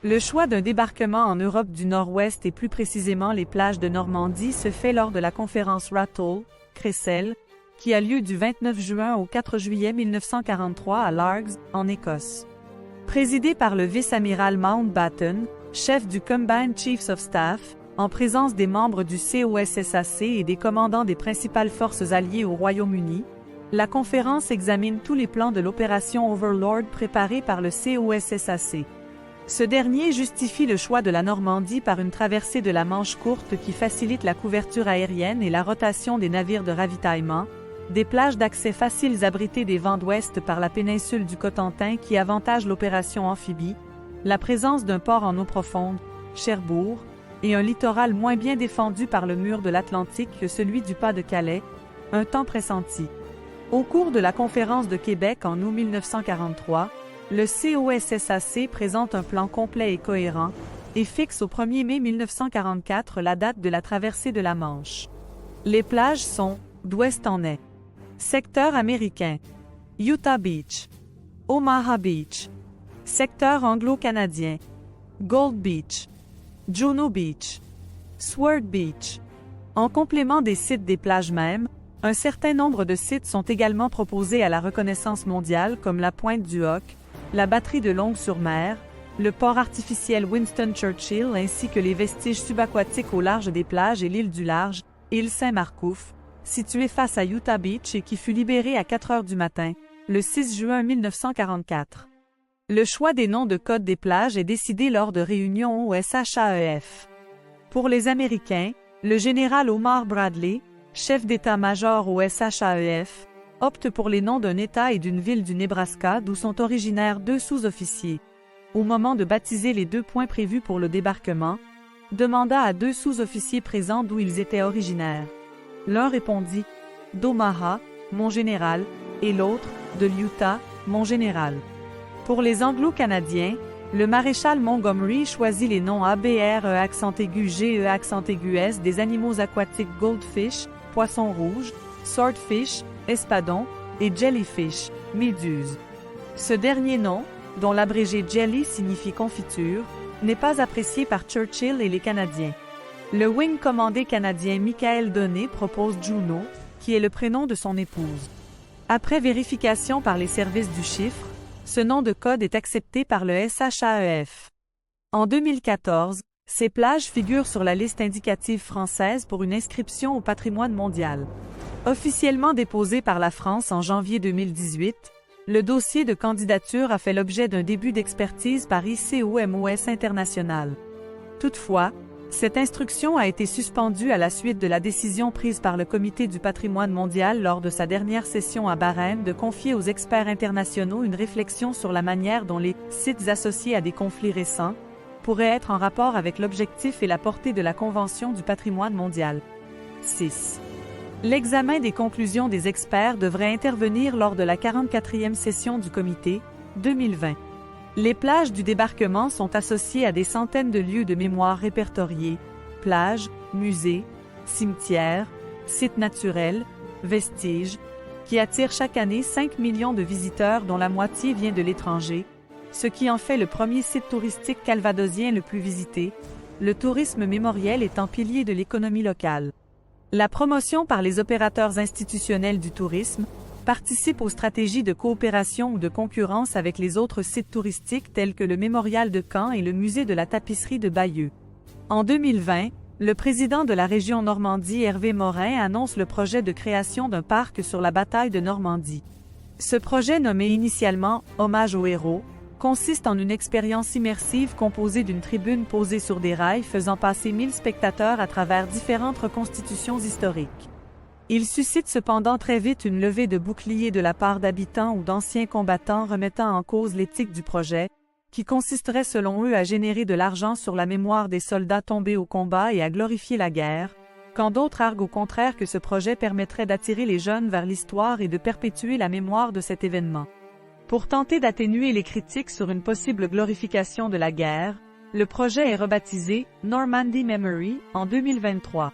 Le choix d'un débarquement en Europe du Nord-Ouest et plus précisément les plages de Normandie se fait lors de la conférence Rattle, Cressel, qui a lieu du 29 juin au 4 juillet 1943 à Largs, en Écosse. Présidée par le vice-amiral Mountbatten, chef du Combined Chiefs of Staff, en présence des membres du COSSAC et des commandants des principales forces alliées au Royaume-Uni, la conférence examine tous les plans de l'opération Overlord préparée par le COSSAC. Ce dernier justifie le choix de la Normandie par une traversée de la Manche courte qui facilite la couverture aérienne et la rotation des navires de ravitaillement, des plages d'accès faciles abritées des vents d'ouest par la péninsule du Cotentin qui avantage l'opération amphibie, la présence d'un port en eau profonde, Cherbourg, et un littoral moins bien défendu par le mur de l'Atlantique que celui du Pas-de-Calais, un temps pressenti. Au cours de la conférence de Québec en août 1943, le COSSAC présente un plan complet et cohérent et fixe au 1er mai 1944 la date de la traversée de la Manche. Les plages sont, d'ouest en est. Secteur américain. Utah Beach. Omaha Beach. Secteur anglo-canadien. Gold Beach. Juno Beach. Sword Beach. En complément des sites des plages mêmes, un certain nombre de sites sont également proposés à la reconnaissance mondiale comme la Pointe du Hoc, la batterie de Longues-sur-Mer, le port artificiel Winston Churchill ainsi que les vestiges subaquatiques au large des plages et l'île du Large, île Saint-Marcouf, située face à Utah Beach et qui fut libérée à 4 heures du matin, le 6 juin 1944. Le choix des noms de code des plages est décidé lors de réunions au SHAEF. Pour les Américains, le général Omar Bradley, chef d'état-major au SHAEF, opte pour les noms d'un État et d'une ville du Nebraska d'où sont originaires 2 sous-officiers. Au moment de baptiser les 2 points prévus pour le débarquement, demanda à 2 sous-officiers présents d'où ils étaient originaires. L'un répondit « d'Omaha, mon général » et l'autre « de l'Utah, mon général ». Pour les Anglo-Canadiens, le maréchal Montgomery choisit les noms ABR accent aigu GE accent aigu S des animaux aquatiques Goldfish, poisson rouge, Swordfish, espadon, et Jellyfish, méduse. Ce dernier nom, dont l'abrégé Jelly signifie confiture, n'est pas apprécié par Churchill et les Canadiens. Le wing commandé canadien Michael Donné propose Juno, qui est le prénom de son épouse. Après vérification par les services du chiffre, ce nom de code est accepté par le SHAEF. En 2014, ces plages figurent sur la liste indicative française pour une inscription au patrimoine mondial. Officiellement déposé par la France en janvier 2018, le dossier de candidature a fait l'objet d'un début d'expertise par ICOMOS International. Toutefois, cette instruction a été suspendue à la suite de la décision prise par le Comité du patrimoine mondial lors de sa dernière session à Bahreïn de confier aux experts internationaux une réflexion sur la manière dont les sites associés à des conflits récents pourraient être en rapport avec l'objectif et la portée de la Convention du patrimoine mondial. 6. L'examen des conclusions des experts devrait intervenir lors de la 44e session du comité, 2020. Les plages du débarquement sont associées à des centaines de lieux de mémoire répertoriés, plages, musées, cimetières, sites naturels, vestiges, qui attirent chaque année 5 millions de visiteurs dont la moitié vient de l'étranger, ce qui en fait le premier site touristique calvadosien le plus visité, le tourisme mémoriel étant pilier de l'économie locale. La promotion par les opérateurs institutionnels du tourisme participe aux stratégies de coopération ou de concurrence avec les autres sites touristiques tels que le Mémorial de Caen et le Musée de la tapisserie de Bayeux. En 2020, le président de la région Normandie Hervé Morin annonce le projet de création d'un parc sur la bataille de Normandie. Ce projet, nommé initialement « Hommage aux héros », consiste en une expérience immersive composée d'une tribune posée sur des rails faisant passer 1000 spectateurs à travers différentes reconstitutions historiques. Il suscite cependant très vite une levée de boucliers de la part d'habitants ou d'anciens combattants remettant en cause l'éthique du projet, qui consisterait selon eux à générer de l'argent sur la mémoire des soldats tombés au combat et à glorifier la guerre, quand d'autres arguent au contraire que ce projet permettrait d'attirer les jeunes vers l'histoire et de perpétuer la mémoire de cet événement. Pour tenter d'atténuer les critiques sur une possible glorification de la guerre, le projet est rebaptisé Normandy Memory en 2023.